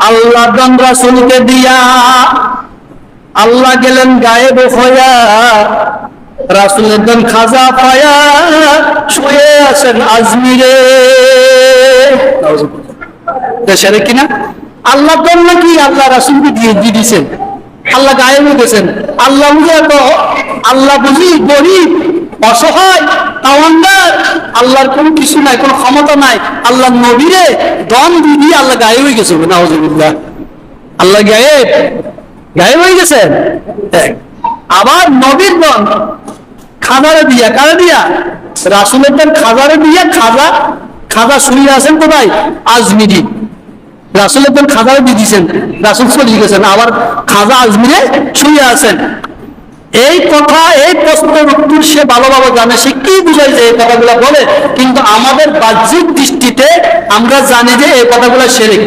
আল্লাহ দন রাসূলকে দিয়া আল্লাহ গেলেন গায়েব হইয়া, রাসূলের দন খাজা পায়া শুয়ে আছেন আজমিরে। দেশের কিনা আল্লাহ দন নাকি আল্লাহ রাসূলকে দিয়ে দিয়েছেন, আল্লাহ গায়েব গেছেন। আল্লাহ বুঝে তো আল্লাহ বুঝি গরিব অসহায় তাওয়ান্দার, আল্লাহর কোনো কিছু নাই, কোনো ক্ষমতা নাই। আল্লাহ নবীরে দম দিয়ে আল্লাহ গায়েব হয়ে গেছে। নাউযুবিল্লাহ, আল্লাহ গায়েব হয়ে গেছেন। আবার নবীর দন খাজারে দিয়া, কারে দিয়া? রাসূলের দন খাজারে দিয়া। খাজা শুয়ে আছেন কোথায়? আজমিরি। রাসূলের দন খাজারে দিয়ে দিয়েছেন, রাসূল চলে গেছেন, আবার খাজা আজমিরে শুয়ে আছেন। এই কথা, এই প্রশ্নের উত্তর সে ভালোভাবে জানে, সে কি বুঝায় যে এই কথাগুলো বলে। কিন্তু আমাদের বাহ্যিক দৃষ্টিতে আমরা জানি যে এই কথাগুলো শিরক।